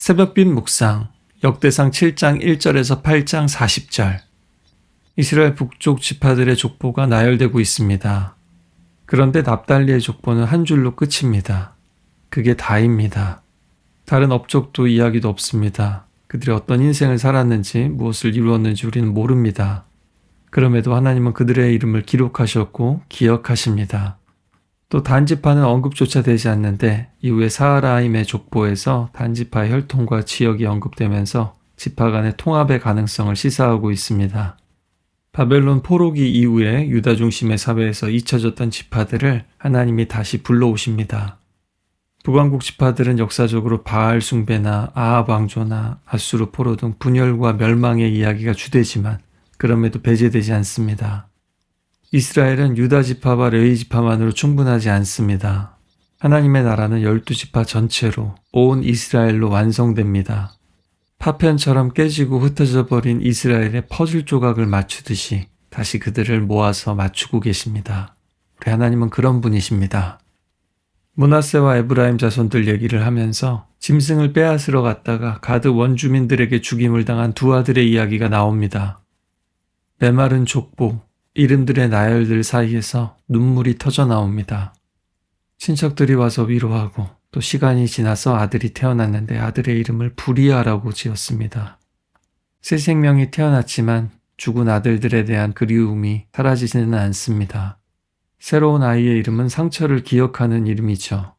새벽빛 묵상 역대상 7장 1절에서 8장 40절. 이스라엘 북쪽 지파들의 족보가 나열되고 있습니다. 그런데 납달리의 족보는 한 줄로 끝입니다. 그게 다입니다. 다른 업적도 이야기도 없습니다. 그들이 어떤 인생을 살았는지 무엇을 이루었는지 우리는 모릅니다. 그럼에도 하나님은 그들의 이름을 기록하셨고 기억하십니다. 또 단지파는 언급조차 되지 않는데 이후에 사하라임의 족보에서 단지파의 혈통과 지역이 언급되면서 지파 간의 통합의 가능성을 시사하고 있습니다. 바벨론 포로기 이후에 유다 중심의 사회에서 잊혀졌던 지파들을 하나님이 다시 불러오십니다. 북왕국 지파들은 역사적으로 바알 숭배나 아합 왕조나 아수르 포로 등 분열과 멸망의 이야기가 주되지만 그럼에도 배제되지 않습니다. 이스라엘은 유다 지파와 레위 지파만으로 충분하지 않습니다. 하나님의 나라는 12지파 전체로 온 이스라엘로 완성됩니다. 파편처럼 깨지고 흩어져 버린 이스라엘의 퍼즐 조각을 맞추듯이 다시 그들을 모아서 맞추고 계십니다. 우리 하나님은 그런 분이십니다. 므낫세와 에브라임 자손들 얘기를 하면서 짐승을 빼앗으러 갔다가 가드 원주민들에게 죽임을 당한 두 아들의 이야기가 나옵니다. 메마른 족보, 이름들의 나열들 사이에서 눈물이 터져 나옵니다. 친척들이 와서 위로하고 또 시간이 지나서 아들이 태어났는데 아들의 이름을 부리아라고 지었습니다. 새 생명이 태어났지만 죽은 아들들에 대한 그리움이 사라지지는 않습니다. 새로운 아이의 이름은 상처를 기억하는 이름이죠.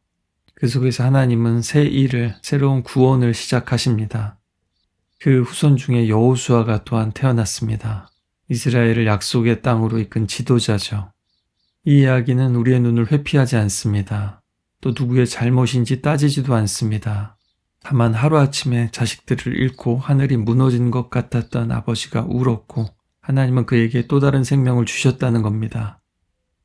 그 속에서 하나님은 새 일을, 새로운 구원을 시작하십니다. 그 후손 중에 여호수아가 또한 태어났습니다. 이스라엘을 약속의 땅으로 이끈 지도자죠. 이 이야기는 우리의 눈을 회피하지 않습니다. 또 누구의 잘못인지 따지지도 않습니다. 다만 하루아침에 자식들을 잃고 하늘이 무너진 것 같았던 아버지가 울었고 하나님은 그에게 또 다른 생명을 주셨다는 겁니다.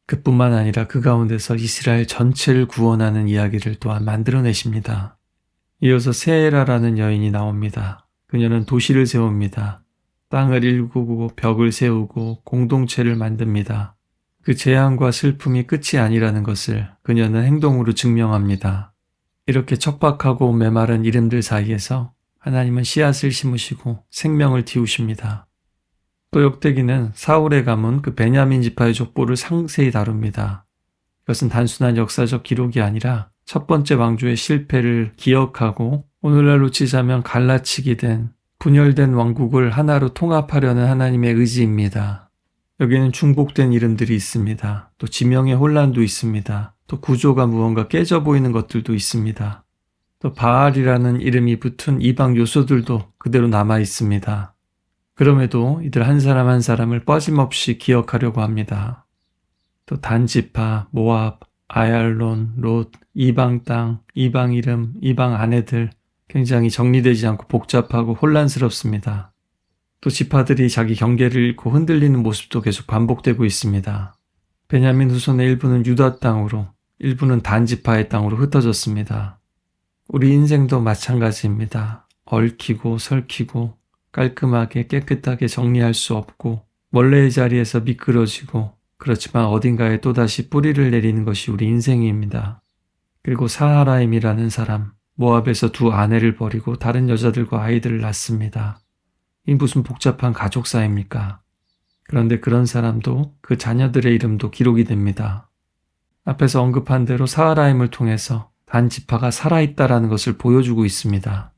그뿐만 아니라 그 가운데서 이스라엘 전체를 구원하는 이야기를 또한 만들어내십니다. 이어서 세에라라는 여인이 나옵니다. 그녀는 도시를 세웁니다. 땅을 일구고 벽을 세우고 공동체를 만듭니다. 그 재앙과 슬픔이 끝이 아니라는 것을 그녀는 행동으로 증명합니다. 이렇게 척박하고 메마른 이름들 사이에서 하나님은 씨앗을 심으시고 생명을 틔우십니다. 또 역대기는 사울의 가문 그 베냐민 지파의 족보를 상세히 다룹니다. 이것은 단순한 역사적 기록이 아니라 첫 번째 왕조의 실패를 기억하고 오늘날로 치자면 갈라치기 된 분열된 왕국을 하나로 통합하려는 하나님의 의지입니다. 여기에는 중복된 이름들이 있습니다. 또 지명의 혼란도 있습니다. 또 구조가 무언가 깨져 보이는 것들도 있습니다. 또 바알이라는 이름이 붙은 이방 요소들도 그대로 남아 있습니다. 그럼에도 이들 한 사람 한 사람을 빠짐없이 기억하려고 합니다. 또 단지파, 모압, 아얄론, 롯, 이방 땅, 이방 이름, 이방 아내들 굉장히 정리되지 않고 복잡하고 혼란스럽습니다. 또 지파들이 자기 경계를 잃고 흔들리는 모습도 계속 반복되고 있습니다. 베냐민 후손의 일부는 유다 땅으로, 일부는 단지파의 땅으로 흩어졌습니다. 우리 인생도 마찬가지입니다. 얽히고 설키고 깔끔하게 깨끗하게 정리할 수 없고 원래의 자리에서 미끄러지고 그렇지만 어딘가에 또다시 뿌리를 내리는 것이 우리 인생입니다. 그리고 사하라임이라는 사람, 모압에서 두 아내를 버리고 다른 여자들과 아이들을 낳습니다. 이 무슨 복잡한 가족사입니까? 그런데 그런 사람도 그 자녀들의 이름도 기록이 됩니다. 앞에서 언급한 대로 사하라임을 통해서 단지파가 살아있다라는 것을 보여주고 있습니다.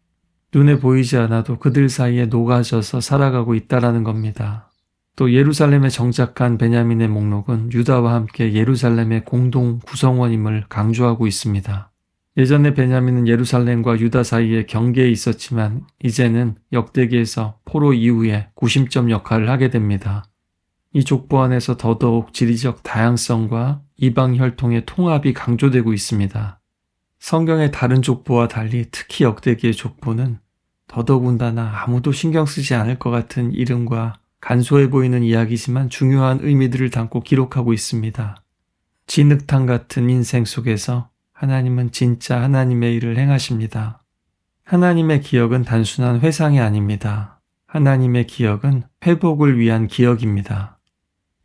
눈에 보이지 않아도 그들 사이에 녹아져서 살아가고 있다라는 겁니다. 또 예루살렘에 정착한 베냐민의 목록은 유다와 함께 예루살렘의 공동 구성원임을 강조하고 있습니다. 예전에 베냐민은 예루살렘과 유다 사이에 경계에 있었지만 이제는 역대기에서 포로 이후에 구심점 역할을 하게 됩니다. 이 족보 안에서 더더욱 지리적 다양성과 이방 혈통의 통합이 강조되고 있습니다. 성경의 다른 족보와 달리 특히 역대기의 족보는 더더군다나 아무도 신경 쓰지 않을 것 같은 이름과 간소해 보이는 이야기지만 중요한 의미들을 담고 기록하고 있습니다. 진흙탕 같은 인생 속에서 하나님은 진짜 하나님의 일을 행하십니다. 하나님의 기억은 단순한 회상이 아닙니다. 하나님의 기억은 회복을 위한 기억입니다.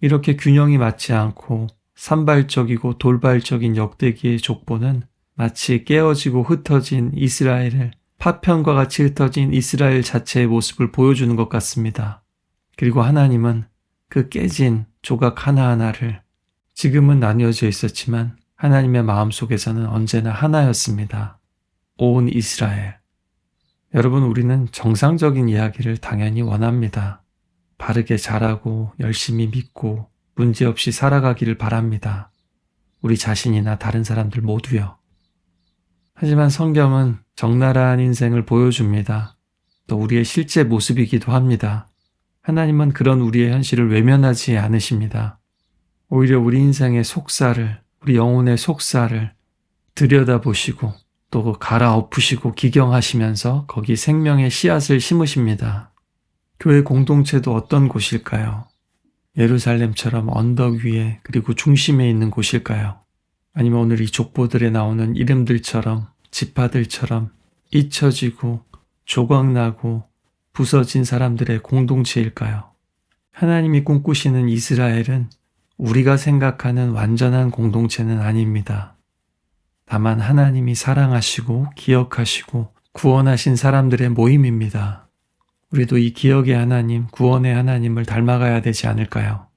이렇게 균형이 맞지 않고 산발적이고 돌발적인 역대기의 족보는 마치 깨어지고 흩어진 이스라엘을 파편과 같이 흩어진 이스라엘 자체의 모습을 보여주는 것 같습니다. 그리고 하나님은 그 깨진 조각 하나하나를 지금은 나뉘어져 있었지만 하나님의 마음속에서는 언제나 하나였습니다. 온 이스라엘. 여러분, 우리는 정상적인 이야기를 당연히 원합니다. 바르게 잘하고 열심히 믿고 문제없이 살아가기를 바랍니다. 우리 자신이나 다른 사람들 모두요. 하지만 성경은 적나라한 인생을 보여줍니다. 또 우리의 실제 모습이기도 합니다. 하나님은 그런 우리의 현실을 외면하지 않으십니다. 오히려 우리 인생의 속살을, 우리 영혼의 속살을 들여다보시고 또 갈아엎으시고 기경하시면서 거기 생명의 씨앗을 심으십니다. 교회 공동체도 어떤 곳일까요? 예루살렘처럼 언덕 위에 그리고 중심에 있는 곳일까요? 아니면 오늘 이 족보들에 나오는 이름들처럼 지파들처럼 잊혀지고 조각나고 부서진 사람들의 공동체일까요? 하나님이 꿈꾸시는 이스라엘은 우리가 생각하는 완전한 공동체는 아닙니다. 다만 하나님이 사랑하시고 기억하시고 구원하신 사람들의 모임입니다. 우리도 이 기억의 하나님, 구원의 하나님을 닮아가야 되지 않을까요?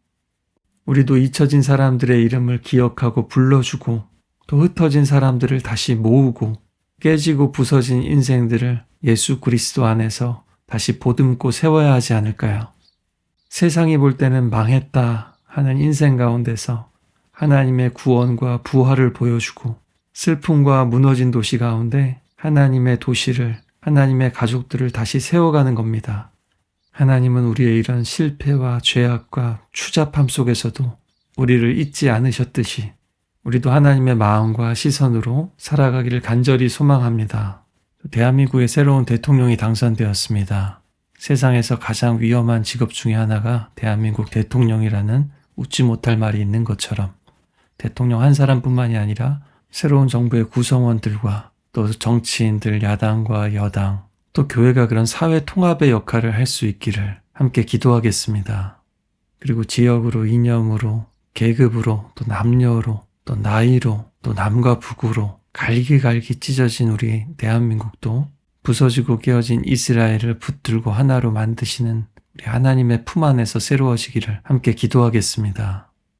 우리도 잊혀진 사람들의 이름을 기억하고 불러주고 또 흩어진 사람들을 다시 모으고 깨지고 부서진 인생들을 예수 그리스도 안에서 다시 보듬고 세워야 하지 않을까요? 세상이 볼 때는 망했다 하는 인생 가운데서 하나님의 구원과 부활을 보여주고 슬픔과 무너진 도시 가운데 하나님의 도시를, 하나님의 가족들을 다시 세워가는 겁니다. 하나님은 우리의 이런 실패와 죄악과 추잡함 속에서도 우리를 잊지 않으셨듯이 우리도 하나님의 마음과 시선으로 살아가기를 간절히 소망합니다. 대한민국의 새로운 대통령이 당선되었습니다. 세상에서 가장 위험한 직업 중에 하나가 대한민국 대통령이라는 웃지 못할 말이 있는 것처럼 대통령 한 사람뿐만이 아니라 새로운 정부의 구성원들과 또 정치인들, 야당과 여당, 또 교회가 그런 사회 통합의 역할을 할 수 있기를 함께 기도하겠습니다. 그리고 지역으로, 이념으로, 계급으로, 또 남녀로, 또 나이로, 또 남과 북으로 갈기갈기 찢어진 우리 대한민국도 부서지고 깨어진 이스라엘을 붙들고 하나로 만드시는 우리 하나님의 품 안에서 새로워지기를 함께 기도하겠습니다.